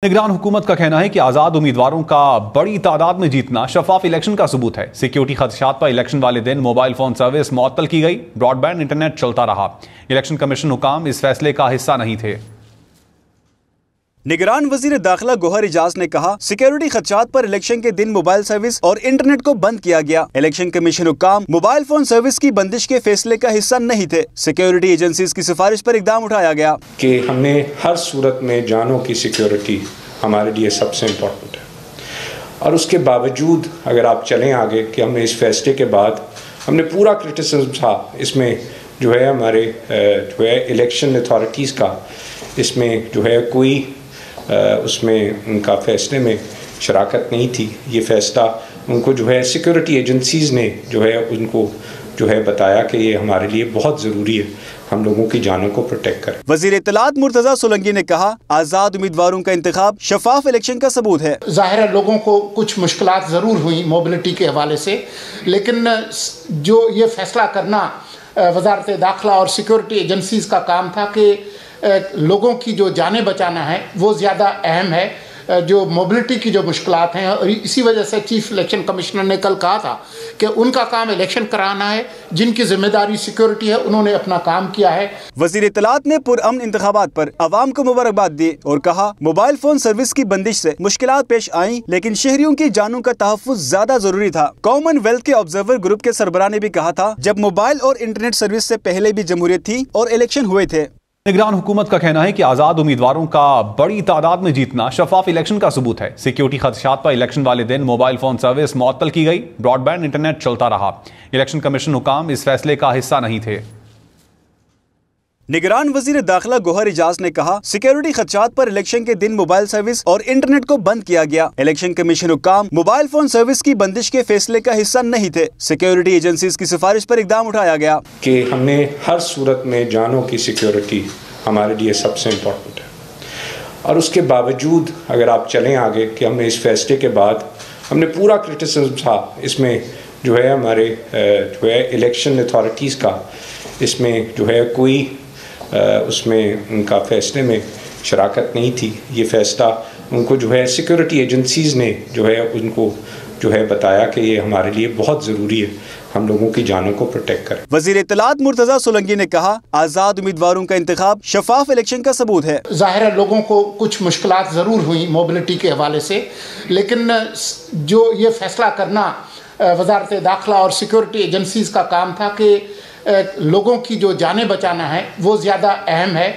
निगरान हुकूमत का कहना है कि आज़ाद उम्मीदवारों का बड़ी तादाद में जीतना शफाफ इलेक्शन का सबूत है। सिक्योरिटी खदशात पर इलेक्शन वाले दिन मोबाइल फोन सर्विस मुअत्तल की गई, ब्रॉडबैंड इंटरनेट चलता रहा। इलेक्शन कमीशन हुकाम इस फैसले का हिस्सा नहीं थे। निगरान वजीर दाखिला गौहर एजाज ने कहा, सिक्योरिटी खदशात पर इलेक्शन के दिन मोबाइल सर्विस और इंटरनेट को बंद किया गया। इलेक्शन कमीशन हुकाम मोबाइल फोन सर्विस की बंदिश के फैसले का हिस्सा नहीं थे। सिक्योरिटी एजेंसीज की सिफारिश पर इकदाम उठाया गया कि हमने हर सूरत में जानों की सिक्योरिटी हमारे लिए सबसे इम्पोर्टेंट है, और उसके बावजूद अगर आप चलें आगे कि हमने इस फैसले के बाद हमने पूरा क्रिटिसिज्म था इसमें जो है हमारे जो है इलेक्शन अथॉरिटीज़ का इसमें जो है कोई उसमें उनका फैसले में शराकत नहीं थी। ये फैसला उनको जो है सिक्योरिटी एजेंसीज़ ने जो है उनको जो है बताया कि ये हमारे लिए बहुत ज़रूरी है, हम लोगों की जानों को प्रोटेक्ट करें। वज़ीर इत्तलात मुर्तज़ा सोलंकी ने कहा, आज़ाद उम्मीदवारों का इंतखाब शफाफ इलेक्शन का सबूत है। ज़ाहिर है लोगों को कुछ मुश्किलात ज़रूर हुई मोबिलिटी के हवाले से, लेकिन जो ये फैसला करना वज़ारत दाखिला और सिक्योरिटी एजेंसीज़ का काम था कि लोगों की जो जानें बचाना है वो ज़्यादा अहम है, जो मोबिलिटी की जो मुश्किलात हैं। और इसी वजह से चीफ इलेक्शन कमिश्नर ने कल कहा था कि उनका काम इलेक्शन कराना है, जिनकी जिम्मेदारी सिक्योरिटी है उन्होंने अपना काम किया है। वज़ीर इत्तलात ने पुरअमन इंतखाबात पर अवाम को मुबारकबाद दी और कहा, मोबाइल फोन सर्विस की बंदिश से मुश्किलात पेश आई, लेकिन शहरियों की जानों का तहफ़्फ़ुज़ ज्यादा जरूरी था। कॉमनवेल्थ के ऑब्जर्वर ग्रुप के सरबराह ने भी कहा था, जब मोबाइल और इंटरनेट सर्विस से पहले भी जमहूरियत थी और इलेक्शन हुए थे। निगरान हुकूमत का कहना है कि आज़ाद उम्मीदवारों का बड़ी तादाद में जीतना शफाफ इलेक्शन का सबूत है। सिक्योरिटी खदशात पर इलेक्शन वाले दिन मोबाइल फोन सर्विस मुअत्तल की गई, ब्रॉडबैंड इंटरनेट चलता रहा। इलेक्शन कमीशन हुकाम इस फैसले का हिस्सा नहीं थे। निगरान वजीर दाखिला गौहर एजाज ने कहा, सिक्योरिटी खदशात पर इलेक्शन के दिन मोबाइल सर्विस और इंटरनेट को बंद किया गया। इलेक्शन कमीशन हुकाम मोबाइल फोन सर्विस की बंदिश के फैसले का हिस्सा नहीं थे। सिक्योरिटी एजेंसीज की सिफारिश पर इकदाम उठाया गया कि हमने हर सूरत में जानों की सिक्योरिटी हमारे लिए सबसे इम्पोर्टेंट है, और उसके बावजूद अगर आप चलें आगे कि हमने इस फैसले के बाद हमने पूरा क्रिटिसिज्म था इसमें जो है हमारे जो है इलेक्शन अथॉरिटीज़ का इसमें जो है कोई उसमें उनका फैसले में शराकत नहीं थी। ये फैसला उनको जो है सिक्योरिटी एजेंसीज़ ने जो है उनको जो है बताया कि ये हमारे लिए बहुत ज़रूरी है, हम लोगों की जानों को प्रोटेक्ट करें। वज़ीर इत्तलात मुर्तज़ा सोलंकी ने कहा, आज़ाद उम्मीदवारों का इंतखाब शफाफ इलेक्शन का सबूत है। ज़ाहिर है लोगों को कुछ मुश्किलात ज़रूर हुई मोबिलिटी के हवाले से, लेकिन जो ये फैसला करना वज़ारत दाखिला और सिक्योरिटी एजेंसीज़ का काम था कि लोगों की जो जानें बचाना है वो ज़्यादा अहम है,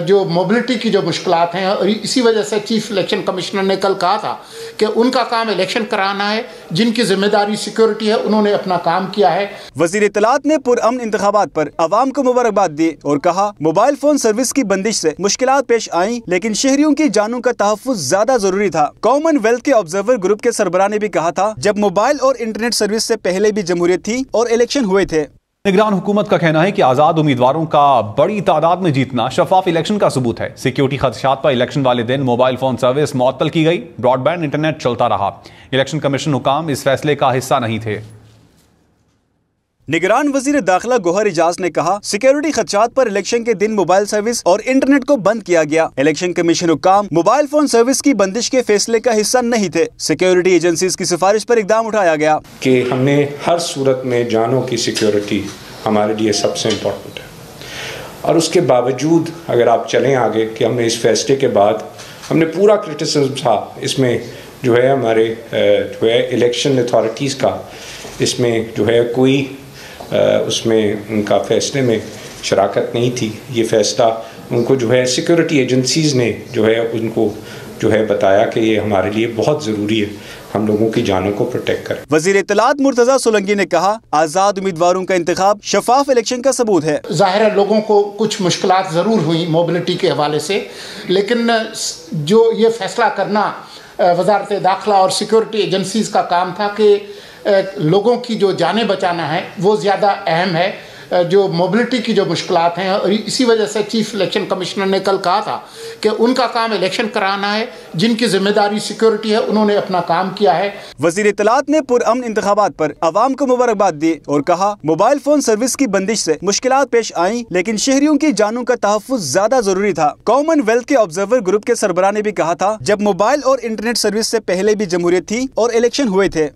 जो मोबिलिटी की जो मुश्किलात हैं। और इसी वजह से चीफ इलेक्शन कमिश्नर ने कल कहा था कि उनका काम इलेक्शन कराना है, जिनकी जिम्मेदारी सिक्योरिटी है उन्होंने अपना काम किया है। वज़ीर इत्तलात ने पुरअमन इंतखाबात पर अवाम को मुबारकबाद दी और कहा, मोबाइल फोन सर्विस की बंदिश से मुश्किलात पेश आई, लेकिन शहरियों की जानों का तहफ़्फ़ुज़ ज्यादा जरूरी था। कॉमनवेल्थ के ऑब्जर्वर ग्रुप के सरबराह ने भी कहा था, जब मोबाइल और इंटरनेट सर्विस से पहले भी जमहूरियत थी और इलेक्शन हुए थे। निगरान हुकूमत का कहना है कि आज़ाद उम्मीदवारों का बड़ी तादाद में जीतना शफाफ इलेक्शन का सबूत है। सिक्योरिटी खदशात पर इलेक्शन वाले दिन मोबाइल फोन सर्विस मुअत्तल की गई, ब्रॉडबैंड इंटरनेट चलता रहा। इलेक्शन कमीशन हुकाम इस फैसले का हिस्सा नहीं थे। निगरान वजीर दाखिला गौहर एजाज ने कहा, सिक्योरिटी खदशात पर इलेक्शन के दिन मोबाइल सर्विस और इंटरनेट को बंद किया गया। इलेक्शन कमीशन हुकाम मोबाइल फोन सर्विस की बंदिश के फैसले का हिस्सा नहीं थे। सिक्योरिटी एजेंसीज की सिफारिश पर इकदाम उठाया गया कि हमने हर सूरत में जानों की सिक्योरिटी हमारे लिए सबसे इम्पोर्टेंट है, और उसके बावजूद अगर आप चलें आगे कि हमने इस फैसले के बाद हमने पूरा क्रिटिसिज्म था इसमें जो है हमारे जो है इलेक्शन अथॉरिटीज़ का इसमें जो है कोई उसमें उनका फैसले में शराकत नहीं थी। ये फैसला उनको जो है सिक्योरिटी एजेंसीज़ ने जो है उनको जो है बताया कि ये हमारे लिए बहुत ज़रूरी है, हम लोगों की जानों को प्रोटेक्ट करें। वज़ीर इत्तलात मुर्तज़ा सोलंकी ने कहा, आज़ाद उम्मीदवारों का इंतखाब शफाफ इलेक्शन का सबूत है। ज़ाहिर है लोगों को कुछ मुश्किलात ज़रूर हुई मोबिलिटी के हवाले से, लेकिन जो ये फैसला करना वज़ारत दाखिला और सिक्योरिटी एजेंसीज़ का काम था कि लोगों की जो जानें बचाना है वो ज़्यादा अहम है, جو موبلٹی کی جو مشکلات ہیں، اور اسی وجہ سے چیف الیکشن کمشنر نے کل کہا تھا کہ ان کا کام الیکشن کرانا ہے، جن کی ذمہ داری سیکیورٹی ہے انہوں نے اپنا کام کیا ہے۔ وزیر اطلاعات نے پرامن انتخابات پر عوام کو مبارکباد دی اور کہا موبائل فون سروس کی بندش سے مشکلات پیش آئیں لیکن شہریوں کی جانوں کا تحفظ زیادہ ضروری تھا۔ کامن ویلتھ کے آبزرور گروپ کے سربراہ نے بھی کہا تھا جب موبائل اور انٹرنیٹ سروس سے پہلے بھی جمہوریت تھی اور الیکشن ہوئے تھے۔